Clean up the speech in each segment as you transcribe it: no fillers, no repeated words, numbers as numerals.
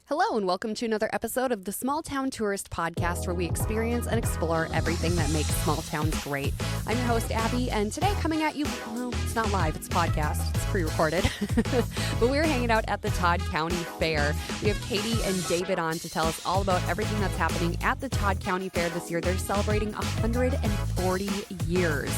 Hello and welcome to another episode of the Small Town Tourist Podcast, where we experience and explore everything that makes small towns great. I'm your host, Abby, and today coming at you, well, it's not live, it's a podcast, it's pre-recorded, but we're hanging out at the Todd County Fair. We have Katie and David on to tell us all about everything that's happening at the Todd County Fair this year. They're celebrating 140 years.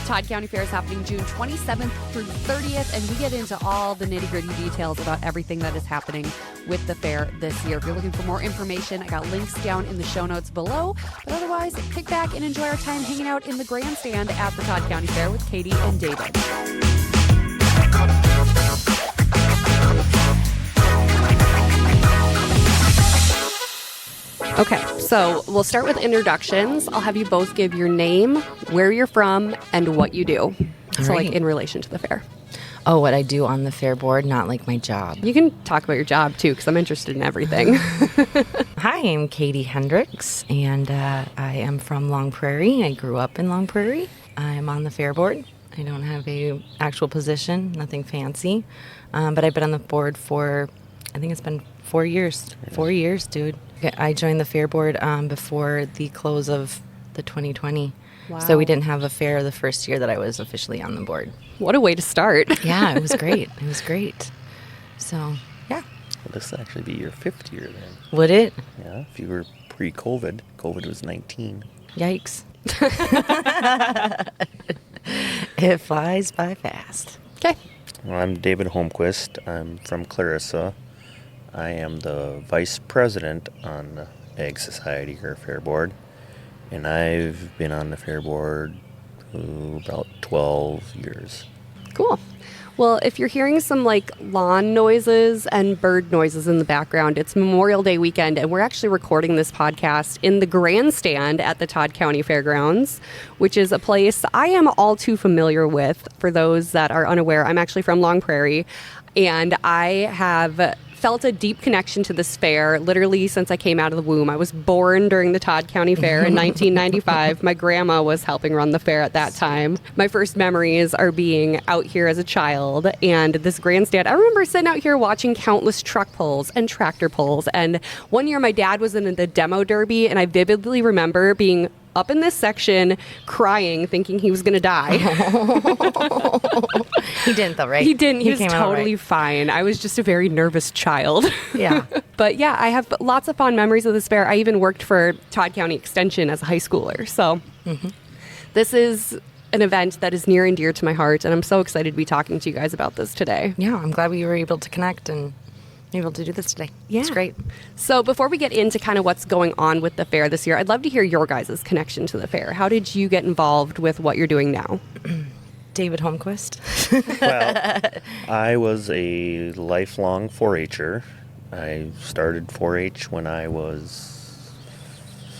Todd County Fair is happening June 27th through 30th, and we get into all the nitty-gritty details about everything that is happening with the fair this year. If you're looking for more information, I got links down in the show notes below. But otherwise, kick back and enjoy our time hanging out in the grandstand at the Todd County Fair with Katie and David. Okay, so we'll start with introductions. I'll have you both give your name, where you're from, and what you do. So right. like in relation to the fair. Oh, what I do on the fair board, not like my job. You can talk about your job too, because I'm interested in everything. Hi, I'm Katie Hendricks, and I am from Long Prairie. I grew up in Long Prairie. I'm on the fair board. I don't have a actual position, nothing fancy, but I've been on the board for, I think it's been 4 years. 4 years, dude. I joined the fair board before the close of the 2020. Wow. So we didn't have a fair the first year that I was officially on the board. What a way to start. Yeah, it was great. It was great. So, yeah. Well, this will actually be your 5th year then. Would it? Yeah, if you were pre-COVID. COVID was 19. Yikes. It flies by fast. Okay. Well, I'm David Holmquist. I'm from Clarissa. I am the vice president on the Ag Society here, Fair Board. And I've been on the fair board about 12 years. Cool. Well, if you're hearing some like lawn noises and bird noises in the background, it's Memorial Day weekend, and we're actually recording this podcast in the grandstand at the Todd County Fairgrounds, which is a place I am all too familiar with. For those that are unaware, I'm actually from Long Prairie, and I have felt a deep connection to this fair literally since I came out of the womb. I was born during the Todd County Fair in 1995. My grandma was helping run the fair at that time. My first memories are being out here as a child and this grandstand. I remember sitting out here watching countless truck pulls and tractor pulls. And one year my dad was in the demo derby, and I vividly remember being up in this section crying, thinking he was going to die. He didn't though, right? He didn't. He was came out totally right. fine. I was just a very nervous child. Yeah. But yeah, I have lots of fond memories of this fair. I even worked for Todd County Extension as a high schooler. So This is an event that is near and dear to my heart, and I'm so excited to be talking to you guys about this today. Yeah, I'm glad we were able to connect and able to do this today. Yeah. It's great. So before we get into kind of what's going on with the fair this year, I'd love to hear your guys' connection to the fair. How did you get involved with what you're doing now? David Holmquist. Well, I was a lifelong 4-H'er. I started 4-H when I was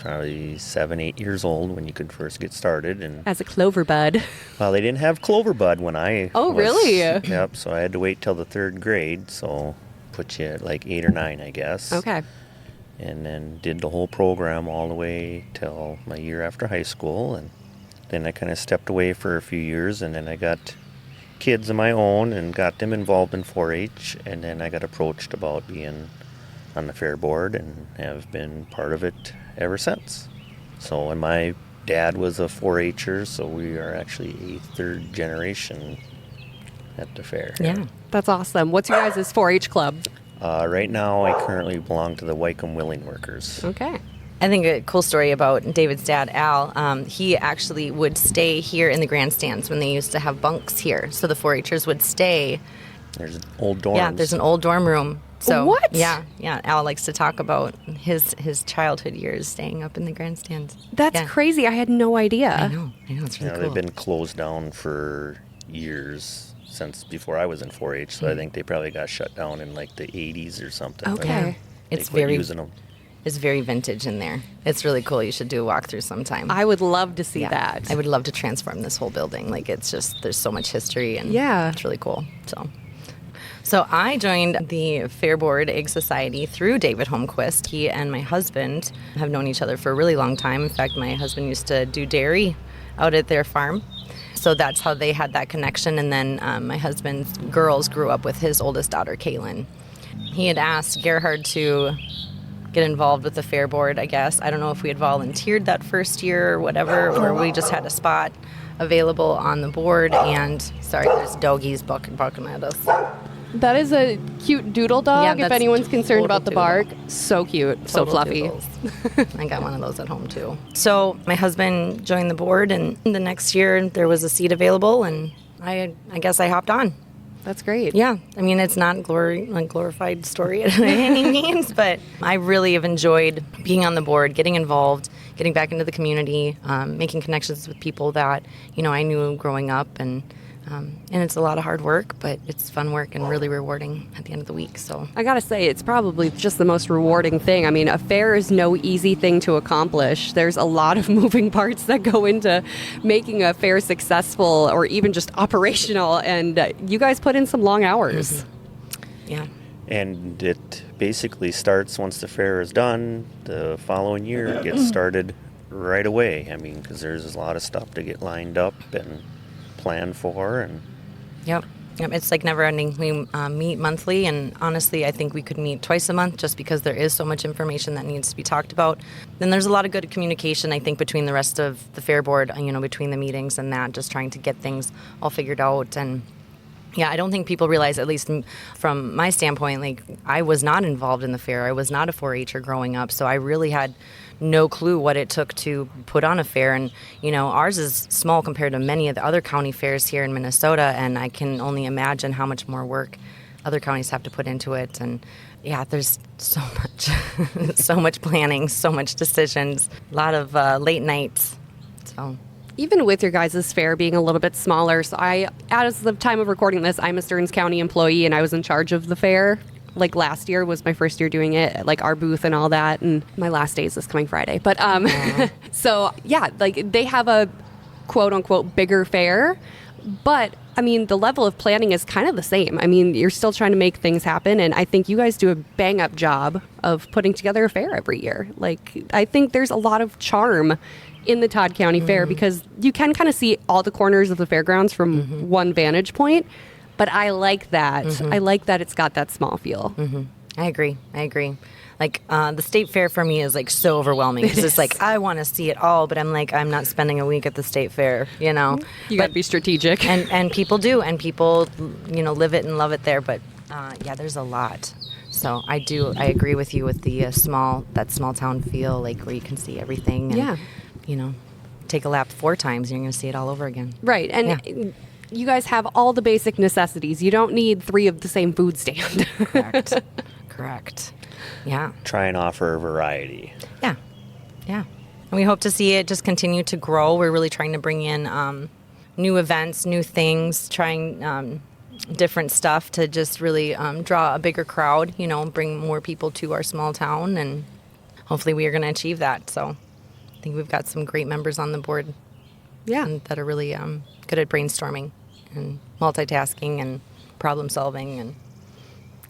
probably 7, 8 years old, when you could first get started. And As a clover bud. well, they didn't have clover bud when I Oh, was, really? Yep, so I had to wait till the 3rd grade, so put you at like 8 or 9, I guess. Okay. And then did the whole program all the way till my year after high school, and then I kind of stepped away for a few years, and then I got kids of my own and got them involved in 4-H, and then I got approached about being on the fair board and have been part of it ever since. So, and my dad was a 4-H'er, so we are actually a 3rd generation at the fair. Yeah. That's awesome. What's your guys' 4-H club? Right now, I currently belong to the Wycombe Willing Workers. Okay. I think a cool story about David's dad, Al, he actually would stay here in the grandstands when they used to have bunks here. So the 4-H'ers would stay. There's old dorms. Yeah, there's an old dorm room. So What? Yeah. Al likes to talk about his childhood years staying up in the grandstands. That's Yeah. crazy. I had no idea. I know. It's really Yeah, cool. they've been closed down for years, since before I was in 4-H, so I think they probably got shut down in like the 80s or something. Okay. Yeah. They It's quit very using them. It's very vintage in there. It's really cool. You should do a walkthrough sometime. I would love to see Yeah. that. I would love to transform this whole building. Like, it's just, there's so much history, and Yeah. it's really cool. So I joined the Fair Board Ag Society through David Holmquist. He and my husband have known each other for a really long time. In fact, my husband used to do dairy out at their farm. So that's how they had that connection. And then my husband's girls grew up with his oldest daughter, Kaylin. he had asked Gerhard to get involved with the fair board, I guess. I don't know if we had volunteered that first year or whatever, or we just had a spot available on the board. And sorry, there's doggies barking at us. That is a cute doodle dog, Yeah, if that's anyone's concerned total about the bark. So cute, so Total fluffy. doodles. I got one of those at home too. So my husband joined the board, and the next year there was a seat available, and I guess I hopped on. That's great. Yeah, I mean, it's not a glorified story by any means, but I really have enjoyed being on the board, getting involved, getting back into the community, making connections with people that, I knew growing up, and it's a lot of hard work, but it's fun work and really rewarding at the end of the week. So I gotta say, it's probably just the most rewarding thing. I mean, a fair is no easy thing to accomplish. There's a lot of moving parts that go into making a fair successful or even just operational, and you guys put in some long hours. Yeah. And it basically starts once the fair is done. The following year it gets started right away. I mean, because there's a lot of stuff to get lined up and planned for. And Yep, it's like never ending. We meet monthly, and honestly, I think we could meet twice a month just because there is so much information that needs to be talked about. Then there's a lot of good communication, I think, between the rest of the fair board, between the meetings and that, just trying to get things all figured out. And yeah, I don't think people realize, at least from my standpoint, like, I was not involved in the fair. I was not a 4-H'er growing up, so I really had no clue what it took to put on a fair. And, ours is small compared to many of the other county fairs here in Minnesota, and I can only imagine how much more work other counties have to put into it. And yeah, there's so much, so much planning, so much decisions, a lot of late nights. So Even with your guys' fair being a little bit smaller, so as the time of recording this, I'm a Stearns County employee, and I was in charge of the fair. Like, last year was my first year doing it, like our booth and all that, and my last day is this coming Friday. But so yeah, like, they have a quote unquote bigger fair, but I mean, the level of planning is kind of the same. I mean, you're still trying to make things happen, and I think you guys do a bang up job of putting together a fair every year. Like, I think there's a lot of charm in the Todd County Fair because you can kind of see all the corners of the fairgrounds from one vantage point. But I like that. I like that it's got that small feel. I agree. Like, the state fair for me is like so overwhelming because it's like, I want to see it all, but I'm like, I'm not spending a week at the state fair, You got to be strategic. And people do, and people, live it and love it there. But yeah, there's a lot. So I agree with you with the small town feel, like where you can see everything. And, take a lap 4 times and you're going to see it all over again. Right. And you guys have all the basic necessities. You don't need 3 of the same food stand. Correct. Yeah. try and offer a variety. Yeah. And we hope to see it just continue to grow. We're really trying to bring in new events, new things, trying different stuff to just really draw a bigger crowd, bring more people to our small town, and hopefully we are going to achieve that. So I think we've got some great members on the board. Yeah. That are really good at brainstorming and multitasking and problem solving and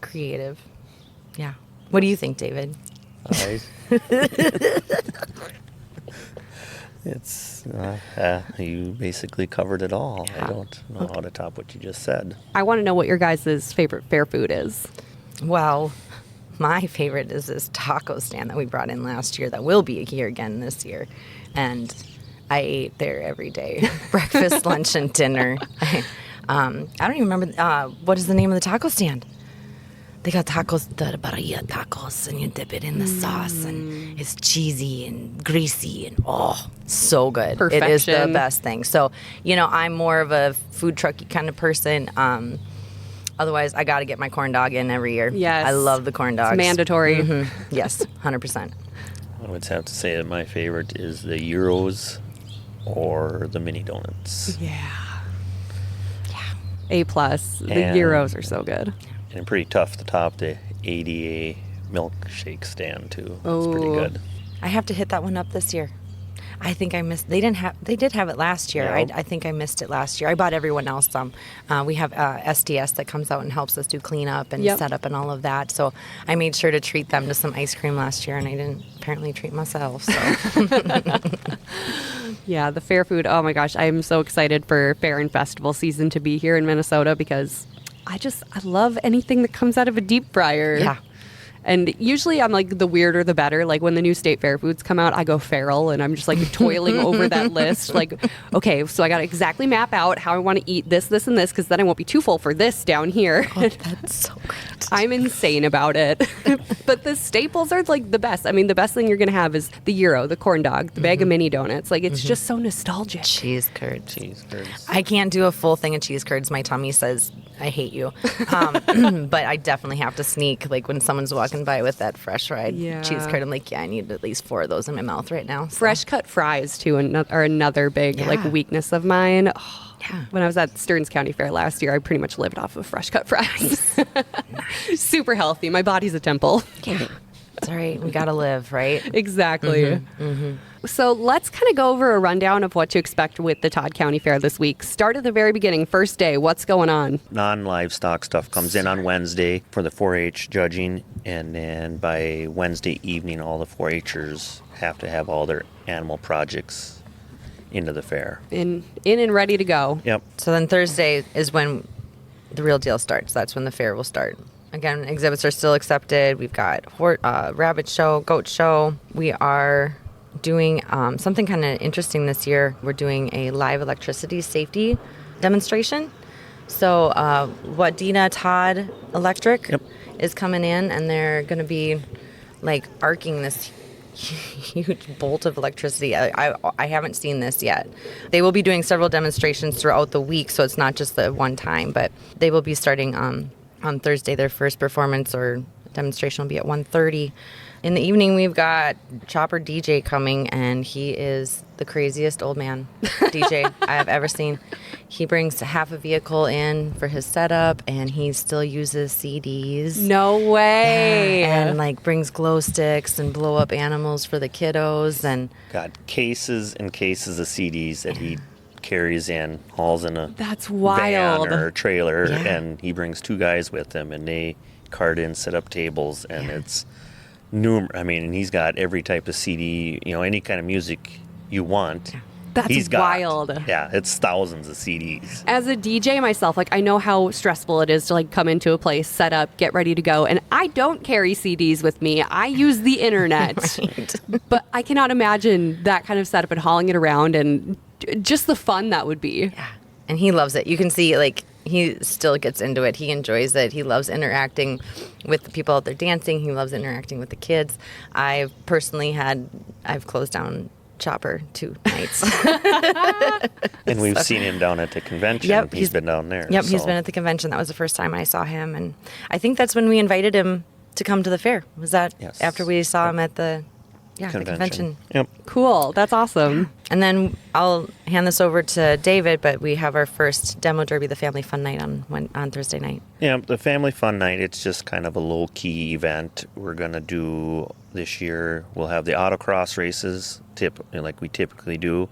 creative. Yeah. What do you think, David? It's you basically covered it all. I don't know how to top what you just said. I want to know what your guys' favorite fair food is. Well, my favorite is this taco stand that we brought in last year that will be here again this year. And I ate there every day, breakfast, lunch, and dinner. I don't even remember, what is the name of the taco stand? They got tacos, the barilla tacos, and you dip it in the sauce, and it's cheesy and greasy, and so good. Perfection. It is the best thing. So, I'm more of a food trucky kind of person. Otherwise, I got to get my corn dog in every year. Yes. I love the corn dogs. It's mandatory. Yes, 100%. I would have to say that my favorite is the Euros or the mini donuts. Yeah. A+. The And- gyros are so good. And pretty tough to top the ADA milkshake stand too. It's pretty Oh. good. I have to hit that one up this year. I think I missed. They did have it last year. Yeah. I think I missed it last year. I bought everyone else some. We have SDS that comes out and helps us do cleanup and Yep. setup and all of that. So I made sure to treat them to some ice cream last year, and I didn't apparently treat myself. So Yeah, the fair food. Oh my gosh, I am so excited for fair and festival season to be here in Minnesota because I love anything that comes out of a deep fryer. Yeah. And usually I'm like the weirder the better. Like when the new state fair foods come out, I go feral and I'm just like toiling over that list. Like, okay, so I got to exactly map out how I want to eat this, this, and this, because then I won't be too full for this down here. Oh, that's so great. I'm insane about it. But the staples are like the best. I mean, the best thing you're going to have is the gyro, the corn dog, the bag of mini donuts. Like it's just so nostalgic. Cheese curds. Cheese curds. I can't do a full thing of cheese curds. My tummy says I hate you. But I definitely have to sneak. Like when someone's walking by with that fresh fried cheese curd, I'm like, yeah, I need at least 4 of those in my mouth right now. So. Fresh cut fries too are another big like weakness of mine. Oh, when I was at Stearns County Fair last year, I pretty much lived off of fresh cut fries. Nice. Super healthy. My body's a temple. Yeah. It's all right. We got to live, right? Exactly. So let's kind of go over a rundown of what to expect with the Todd County Fair this week. Start at the very beginning. First day, what's going on? Non-livestock stuff comes in on Wednesday for the 4-H judging, and then by Wednesday evening, all the 4-Hers have to have all their animal projects into the fair. In and ready to go. Yep. So then Thursday is when the real deal starts. That's when the fair will start. Again, exhibits are still accepted. We've got rabbit show, goat show. We are doing something kind of interesting this year. We're doing a live electricity safety demonstration. So Wadena Todd Electric is coming in, and they're going to be like arcing this huge bolt of electricity. I haven't seen this yet. They will be doing several demonstrations throughout the week, so it's not just the one time, but they will be starting on Thursday. Their first performance or demonstration will be at 1:30. In the evening, we've got Chopper DJ coming, and he is the craziest old man DJ I have ever seen. He brings half a vehicle in for his setup, and he still uses CDs. No way. Yeah, and like brings glow sticks and blow up animals for the kiddos. And Got cases and cases of CDs that he carries in, hauls in a That's wild. van or trailer, Yeah. and he brings 2 guys with him, and they cart in, set up tables, and it's I mean, he's got every type of CD, any kind of music you want. That's He's got. wild. Yeah, it's thousands of CDs. As a DJ myself, like I know how stressful it is to like come into a place, set up, get ready to go, and I don't carry CDs with me. I use the internet. Right. But I cannot imagine that kind of setup and hauling it around and just the fun that would be. Yeah. And he loves it. You can see, like, he still gets into it. He enjoys it. He loves interacting with the people out there dancing. He loves interacting with the kids. I've closed down Chopper 2 nights. And we've seen him down at the convention. Yep, he's been down there. Yep, he's so. been at the convention. That was the first time I saw him. And I think that's when we invited him to come to the fair. Was that Yes. after we saw him at the convention? Yep. Cool. That's awesome. And then I'll hand this over to David, but we have our first demo derby, the family fun night on Thursday night. Yeah, the Family Fun Night, it's just kind of a low-key event. We're going to do, this year, we'll have the autocross races, like we typically do,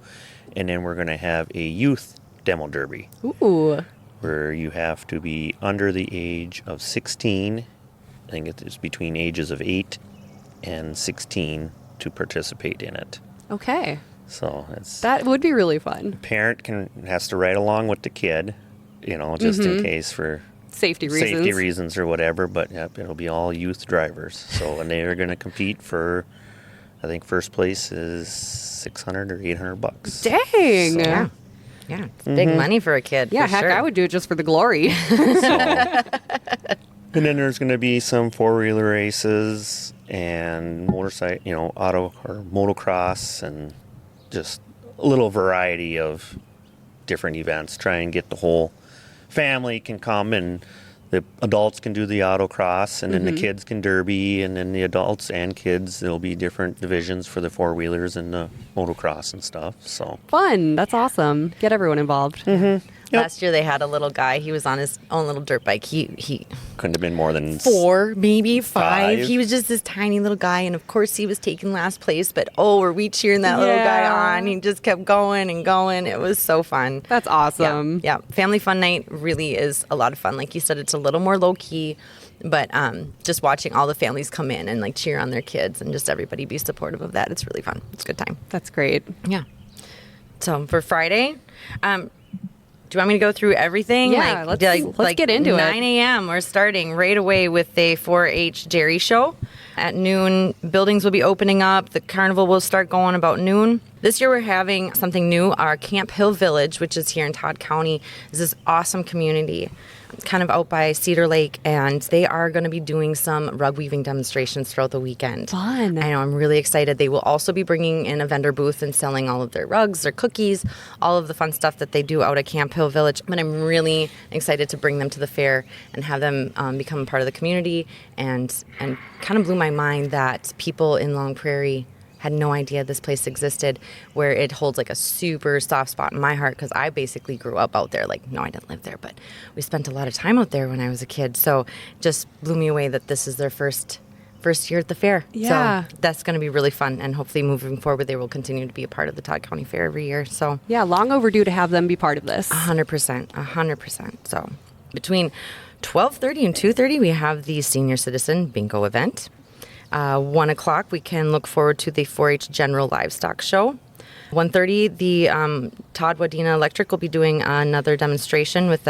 and then we're going to have a youth demo derby, Ooh. where you have to be under the age of 16. I think it's between ages of 8 and 16 to participate in it. Okay. So That would be really fun. parent has to ride along with the kid, just in case for Safety reasons. or whatever. But yep, it'll be all youth drivers. So, and they are going to compete for, I think first place is $600 or $800. Dang. Yeah. Yeah, it's big money for a kid. Yeah, for heck, sure. I would do it just for the glory. And then there's going to be some 4-wheeler races and motorcycle, auto or motocross, and just a little variety of different events. Try and get the whole family can come, and the adults can do the autocross, and then the kids can derby, and then the adults and kids, there'll be different divisions for the 4-wheelers and the motocross and stuff. So Fun. That's awesome. Get everyone involved. Last year they had a little guy. He was on his own little dirt bike. He couldn't have been more than 4, maybe 5. 5. He was just this tiny little guy, and of course he was taking last place. But were we cheering that little guy Yeah. on? He just kept going and going. It was so fun. That's awesome. Yeah, family fun night really is a lot of fun. Like you said, it's a little more low key, but just watching all the families come in and like cheer on their kids and just everybody be supportive of that. It's really fun. It's a good time. That's great. Yeah. So for Friday, Do you want me to go through everything? Yeah, let's get into it. 9 a.m. We're starting right away with a 4-H dairy show. At noon, buildings will be opening up. The carnival will start going about noon. This year we're having something new. Our Camp Hill Village, which is here in Todd County, is this awesome community. It's kind of out by Cedar Lake, and they are going to be doing some rug weaving demonstrations throughout the weekend. Fun. I know, I'm really excited. They will also be bringing in a vendor booth and selling all of their rugs, their cookies, all of the fun stuff that they do out at Camp Hill Village. But I'm really excited to bring them to the fair and have them become a part of the community, and kind of blew my mind that people in Long Prairie had no idea this place existed, where it holds like a super soft spot in my heart because I basically grew up out there. Like, no, I didn't live there, but we spent a lot of time out there when I was a kid. So just blew me away that this is their first year at the fair. Yeah. So that's going to be really fun, and hopefully moving forward they will continue to be a part of the Todd County Fair every year. So Yeah, long overdue to have them be part of this. 100%. So between 12:30 and 2:30 we have the Senior Citizen Bingo event. 1 o'clock, we can look forward to the 4-H General Livestock Show. 1:30, the Todd Wadena Electric will be doing another demonstration with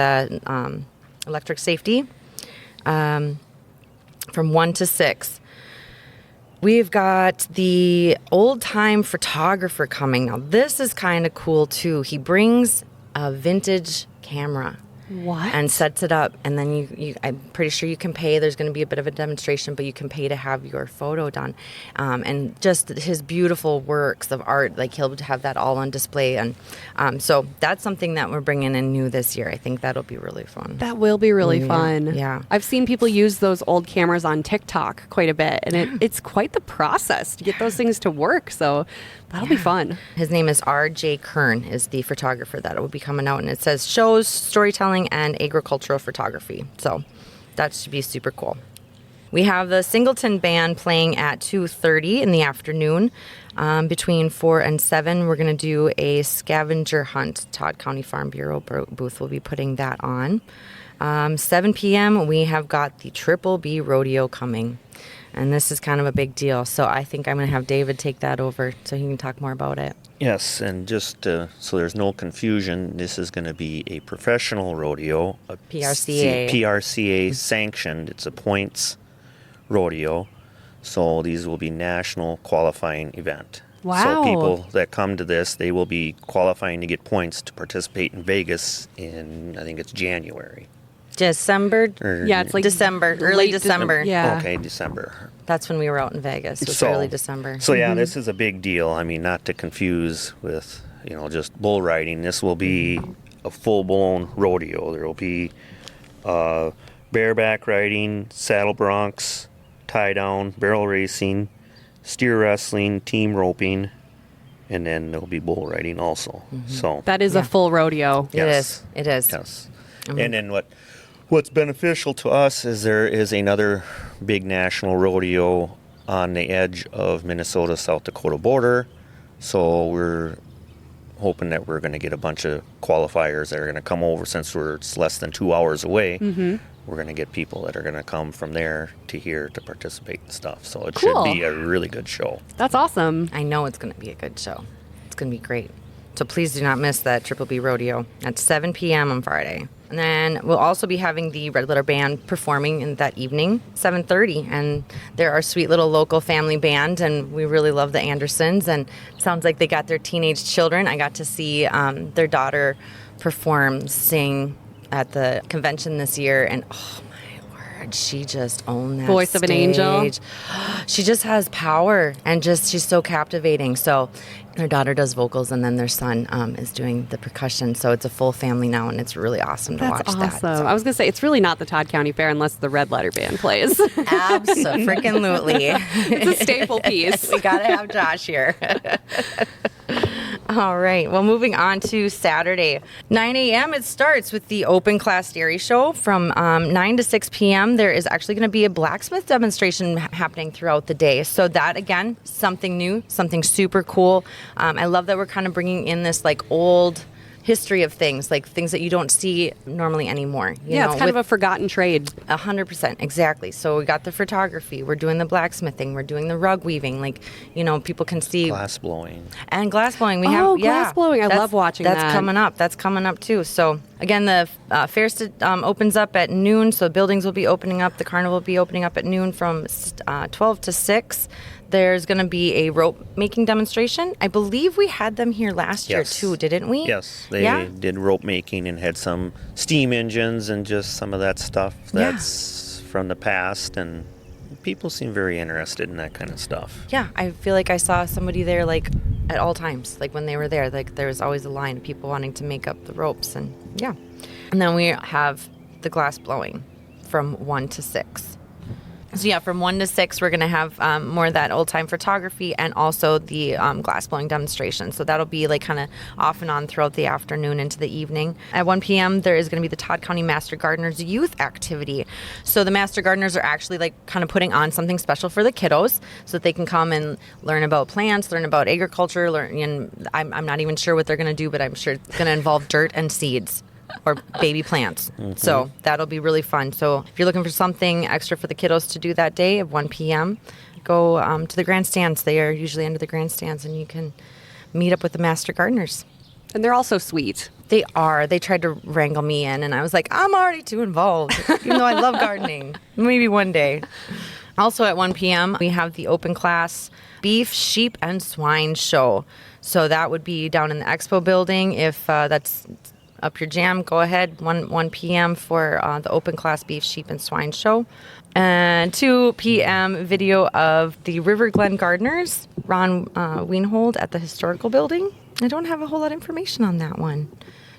electric safety from 1 to 6. We've got the old-time photographer coming. Now, this is kind of cool, too. He brings a vintage camera. What? And sets it up, and then you I'm pretty sure you can pay. There's going to be a bit of a demonstration, but you can pay to have your photo done. And just his beautiful works of art, like he'll have that all on display. And so that's something that we're bringing in new this year. I think that'll be really fun. That will be really fun. Yeah. I've seen people use those old cameras on TikTok quite a bit, and it's quite the process to get those things to work. So that'll be fun. His name is R.J. Kern, is the photographer that will be coming out, and it says shows, storytelling, and agricultural photography. So that should be super cool. We have the Singleton Band playing at 2:30 in the afternoon. Between 4 and 7, we're going to do a scavenger hunt. Todd County Farm Bureau booth will be putting that on. 7 p.m., we have got the Triple B Rodeo coming. And this is kind of a big deal. So I think I'm going to have David take that over so he can talk more about it. Yes, and just so there's no confusion, this is going to be a professional rodeo, a PRCA sanctioned. It's a points rodeo, so these will be national qualifying event. Wow. So people that come to this, they will be qualifying to get points to participate in Vegas in, I think it's January. December? Yeah, it's like December, early December. Yeah. Okay, December. That's when we were out in Vegas. It was early December. So yeah, this is a big deal. I mean, not to confuse with, just bull riding. This will be a full-blown rodeo. There will be bareback riding, saddle broncs, tie down, barrel racing, steer wrestling, team roping, and then there'll be bull riding also. So That is a full rodeo. yes. It is. Yes. And then what's beneficial to us is there is another big national rodeo on the edge of Minnesota-South Dakota border. So we're hoping that we're going to get a bunch of qualifiers that are going to come over since it's less than 2 hours away. We're going to get people that are going to come from there to here to participate and stuff. So it Cool. should be a really good show. That's awesome. I know it's going to be a good show. It's going to be great. So please do not miss that Triple B Rodeo at 7 p.m. on Friday. And then we'll also be having the Red Letter Band performing in that evening, 7:30. And they're our sweet little local family band, and we really love the Andersons. And it sounds like they got their teenage children. I got to see their daughter sing at the convention this year, and oh my word, she just owned that Voice of an angel. She just has power, and she's so captivating. So their daughter does vocals, and then their son is doing the percussion. So it's a full family now, and it's really awesome to That's watch awesome. that. So. I was going to say, it's really not the Todd County Fair unless the Red Letter Band plays. Absolutely. It's a staple piece. We got to have Josh here. All right. Well, moving on to Saturday. 9 a.m. it starts with the Open Class Dairy Show. From 9 to 6 p.m. there is actually going to be a blacksmith demonstration happening throughout the day. So that, again, something new, something super cool. I love that we're kind of bringing in this like old history of things, like things that you don't see normally anymore. You know, it's kind of a forgotten trade. 100%, exactly. So we got the photography, we're doing the blacksmithing, we're doing the rug weaving, like, people can see. Glass blowing. And glass blowing. Glass blowing. I love watching that. That's coming up. That's coming up too. So Again, the fair opens up at noon, so buildings will be opening up. The carnival will be opening up at noon from 12 to 6. There's going to be a rope making demonstration. I believe we had them here last year too, didn't we? Yes, they did rope making and had some steam engines and just some of that stuff that's from the past, and people seem very interested in that kind of stuff. Yeah, I feel like I saw somebody there like at all times, like when they were there, like there was always a line of people wanting to make up the ropes, and and then we have the glass blowing from 1 to 6. So from 1 to 6, we're going to have more of that old-time photography and also the glass blowing demonstration. So that'll be like kind of off and on throughout the afternoon into the evening. At 1 p.m., there is going to be the Todd County Master Gardeners Youth Activity. So the Master Gardeners are actually like kind of putting on something special for the kiddos so that they can come and learn about plants, learn about agriculture, and I'm not even sure what they're going to do, but I'm sure it's going to involve dirt and seeds. Or baby plants. Mm-hmm. So that'll be really fun. So if you're looking for something extra for the kiddos to do that day at 1 p.m., go to the grandstands. They are usually under the grandstands, and you can meet up with the Master Gardeners. And they're all so sweet. They are. They tried to wrangle me in, and I was like, I'm already too involved, even though I love gardening. Maybe one day. Also at 1 p.m., we have the open class beef, sheep, and swine show. So that would be down in the expo building. If that's up your jam, go ahead. 1 p.m. for the open class beef, sheep, and swine show. And 2 p.m. video of the River Glen Gardeners, Ron Wienhold at the historical building. I don't have a whole lot of information on that one.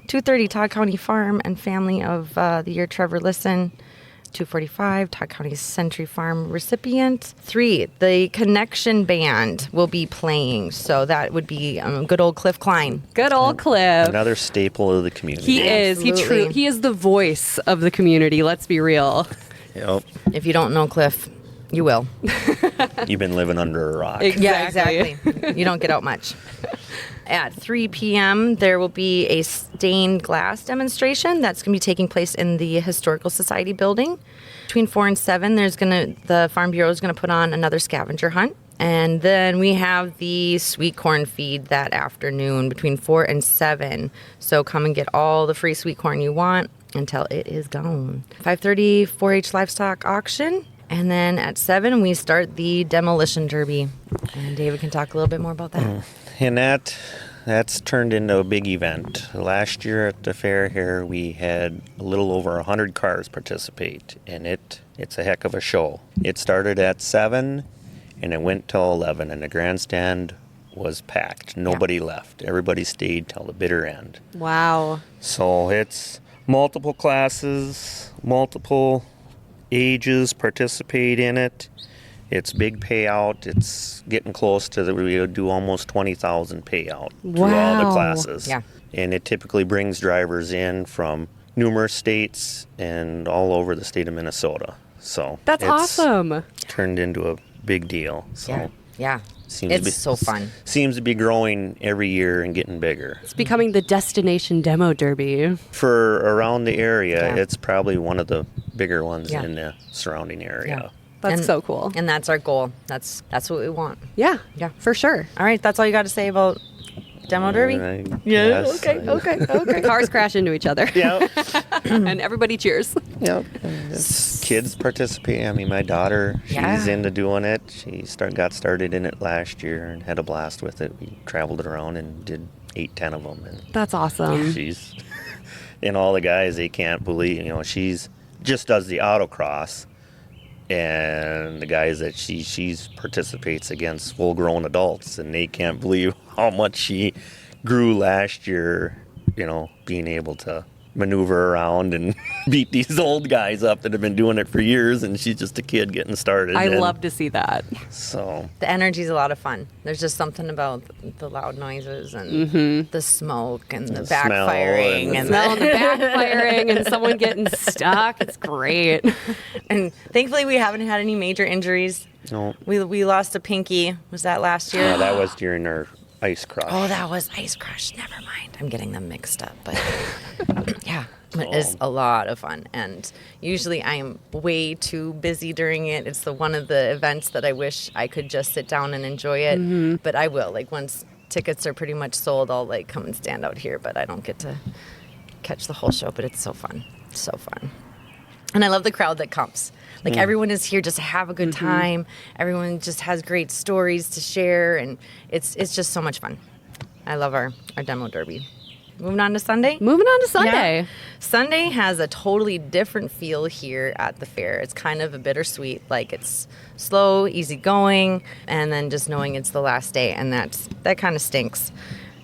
2:30 Todd County Farm and Family of the Year Trevor Listen. 2:45 Todd County Century Farm recipient. 3, the Connection Band will be playing. So that would be good old Cliff Klein. Good old Cliff. Another staple of the community. He is. He is the voice of the community. Let's be real. Yep. If you don't know Cliff, you will. You've been living under a rock. Yeah, exactly. You don't get out much. At 3 p.m., there will be a stained glass demonstration that's going to be taking place in the Historical Society building. Between 4 and 7, the Farm Bureau is going to put on another scavenger hunt. And then we have the sweet corn feed that afternoon between 4 and 7. So come and get all the free sweet corn you want until it is gone. 5:30, 4-H livestock auction. And then at 7, we start the demolition derby. And David can talk a little bit more about that. And that's turned into a big event. Last year at the fair here, we had a little over 100 cars participate, and it's a heck of a show. It started at 7, and it went till 11, and the grandstand was packed. Nobody left. Everybody stayed till the bitter end. Wow. So it's multiple classes, multiple ages participate in it. It's big payout. It's getting close to we do almost 20,000 payout through all the classes. Yeah. And it typically brings drivers in from numerous states and all over the state of Minnesota. So that's awesome. Turned into a big deal. So yeah. It's so fun. Seems to be growing every year and getting bigger. It's becoming the destination demo derby. For around the area, it's probably one of the bigger ones in the surrounding area. Yeah. That's so cool. And that's our goal. That's what we want. Yeah, for sure. All right, that's all you got to say about demo derby? Okay. The cars crash into each other. Yeah. And everybody cheers. Yep. Kids participate. I mean, my daughter, she's into doing it. She got started in it last year and had a blast with it. We traveled it around and did 8-10 of them. And that's awesome. She's, and all the guys, they can't believe, she's just does the autocross. And the guys that she's participates against full-grown adults, and they can't believe how much she grew last year, being able to maneuver around and beat these old guys up that have been doing it for years, and she's just a kid getting started. I love to see that. So the energy's a lot of fun. There's just something about the loud noises and the smoke and the backfiring and the backfiring and someone getting stuck. It's great. And thankfully we haven't had any major injuries. No. We lost a pinky. Was that last year? Yeah, that was during our ice crush. Oh, that was ice crush. Never mind. I'm getting them mixed up. But yeah, it is a lot of fun. And usually I am way too busy during it. It's one of the events that I wish I could just sit down and enjoy it. Mm-hmm. But I will. Once tickets are pretty much sold, I'll come and stand out here. But I don't get to catch the whole show, but it's so fun. So fun. And I love the crowd that comes. Like everyone is here just to have a good time. Everyone just has great stories to share, and it's just so much fun. I love our demo derby. Moving on to Sunday. Moving on to Sunday. Yeah. Sunday has a totally different feel here at the fair. It's kind of a bittersweet, like it's slow, easygoing, and then just knowing it's the last day, and that kind of stinks.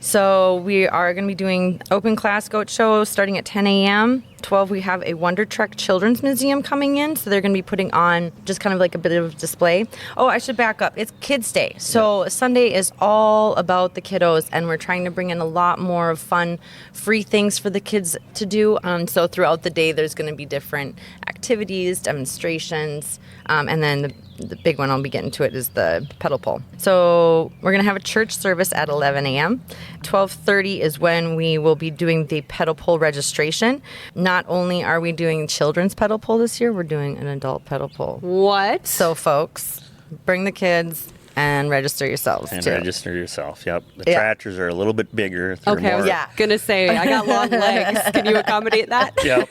So we are going to be doing open class goat show starting at 10 a.m. 12, we have a Wonder Trek Children's Museum coming in. So they're going to be putting on just kind of like a bit of display. Oh, I should back up. It's Kids Day. So Sunday is all about the kiddos, and we're trying to bring in a lot more of fun, free things for the kids to do. So throughout the day, there's going to be different activities, demonstrations, and then the big one, I'll be getting to it, is the pedal pull. So we're going to have a church service at 11 a.m. 12:30 is when we will be doing the pedal pull registration. Not only are we doing children's pedal pull this year, we're doing an adult pedal pull. What? So folks, bring the kids and register yourselves And too. register yourself. Yep. The Yeah. tractors are a little bit bigger. They're Okay, I was more- gonna say I got long legs. Can you accommodate that? Yep.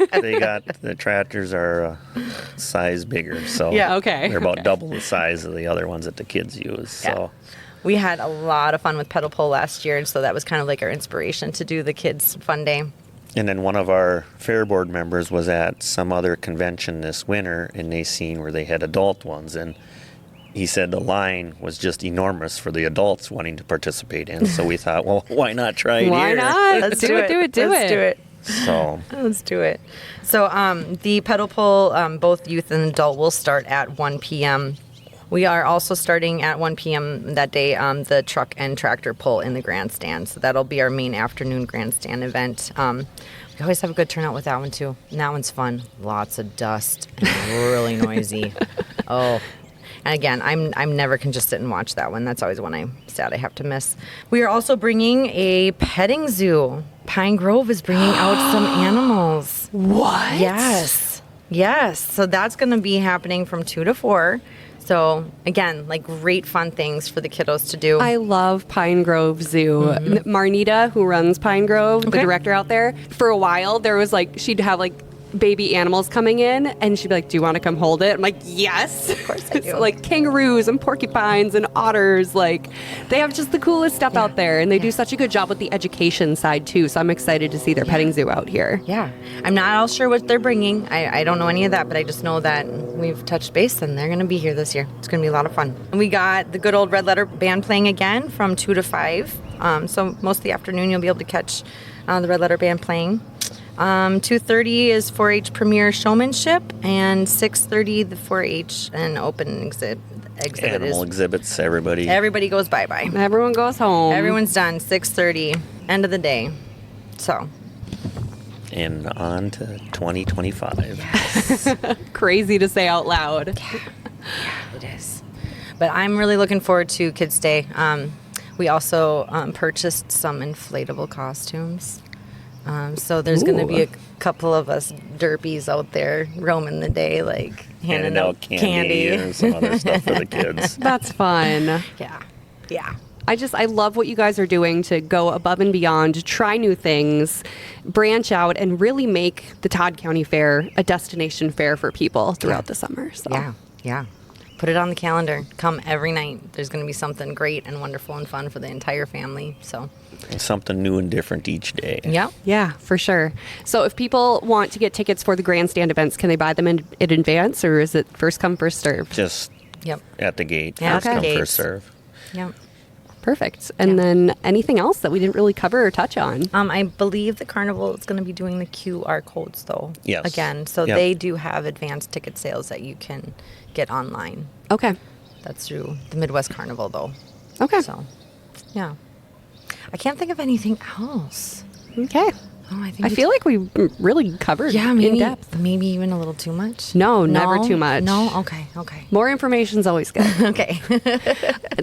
The tractors are a size bigger. So Yeah. Okay. they're about okay. double the size of the other ones that the kids use. So We had a lot of fun with pedal pull last year, and so that was kind of like our inspiration to do the kids' fun day. And then one of our fair board members was at some other convention this winter, and they seen where they had adult ones, and he said the line was just enormous for the adults wanting to participate in. So we thought, well, why not try it Why here? not? Let's do it. Let's do it. So Let's do it. So the pedal pull, both youth and adult, will start at 1 p.m. We are also starting at 1 p.m. that day the truck and tractor pull in the grandstand. So that'll be our main afternoon grandstand event. We always have a good turnout with that one too. And that one's fun. Lots of dust and really noisy. Oh. And again, I'm never can just sit and watch that one. That's always one I'm sad I have to miss. We are also bringing a petting zoo. Pine Grove is bringing out some animals. What? Yes. Yes. So that's going to be happening from 2 to 4. So again, like great fun things for the kiddos to do. I love Pine Grove Zoo. Marnita, who runs Pine Grove, the Okay. director out there, for a while there was like she'd have like baby animals coming in, and she'd be like, "Do you want to come hold it?" I'm like, "Yes, of course I do. Like kangaroos and porcupines and otters. Like they have just the coolest stuff out there, and they do such a good job with the education side too. So I'm excited to see their petting zoo out here. Yeah. I'm not all sure what they're bringing. I don't know any of that, but I just know that we've touched base and they're going to be here this year. It's going to be a lot of fun. And we got the good old Red Letter Band playing again from 2 to 5. So most of the afternoon you'll be able to catch the Red Letter Band playing. 2:30 is 4-H Premier Showmanship, and 6:30 the 4-H and open exhibit animal is. exhibits, everybody. Everybody goes bye-bye. Everyone goes home. Everyone's done. 6:30, end of the day. So And on to 2025. Crazy to say out loud. it is. But I'm really looking forward to Kids Day. We also purchased some inflatable costumes. So there's going to be a couple of us derbies out there roaming the day, like handing out candy. and some other stuff for the kids. That's fun. Yeah. I love what you guys are doing to go above and beyond, try new things, branch out, and really make the Todd County Fair a destination fair for people throughout the summer. So. Yeah. Put it on the calendar. Come every night. There's going to be something great and wonderful and fun for the entire family. So, Something new and different each day. yeah. Yeah, for sure. So if people want to get tickets for the grandstand events, can they buy them in advance, or is it first come, first serve? Just Yep. at the gate. Yeah, First at the come, gates. first serve. Yep. Perfect. And then anything else that we didn't really cover or touch on? I believe the carnival is going to be doing the QR codes, though. Yes. Again, so Yep. they do have advanced ticket sales that you can get online. Okay. That's through the Midwest Carnival, though. Okay. So, yeah. I can't think of anything else. Okay. Oh, I think I feel like we really covered in maybe, depth. maybe even a little too much. No, never too much. No, okay. More information's always good. Okay.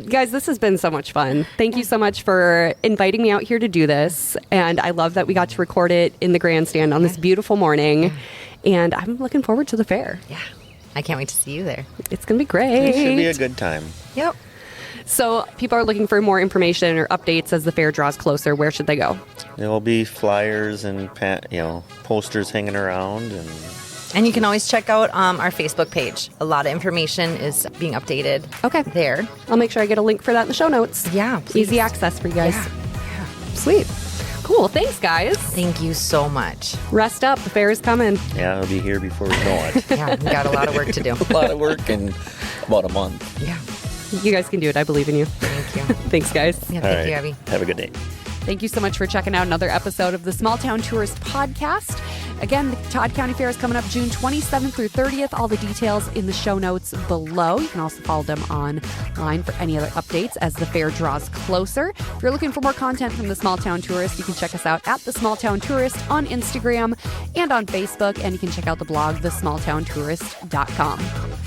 Guys, this has been so much fun. Thank you so much for inviting me out here to do this. And I love that we got to record it in the grandstand on this beautiful morning. And I'm looking forward to the fair. Yeah. I can't wait to see you there. It's going to be great. It should be a good time. Yep. So people are looking for more information or updates as the fair draws closer. Where should they go? there'll be flyers and posters hanging around, And you can always check out our Facebook page. A lot of information is being updated Okay. there. I'll make sure I get a link for that in the show notes. Yeah, please. Easy access for you guys. Yeah. Sweet. Cool. Thanks, guys. Thank you so much. Rest up. The fair is coming. yeah, it'll be here before we know it. Yeah, we got a lot of work to do. A lot of work in about a month. Yeah. You guys can do it. I believe in you. Thank you. Thanks, guys. Yeah, All thank right. you, Abby. Have a good day. Thank you so much for checking out another episode of the Small Town Tourist Podcast. Again, the Todd County Fair is coming up June 27th through 30th. All the details in the show notes below. You can also follow them online for any other updates as the fair draws closer. If you're looking for more content from the Small Town Tourist, you can check us out at the Small Town Tourist on Instagram and on Facebook. And you can check out the blog, thesmalltowntourist.com.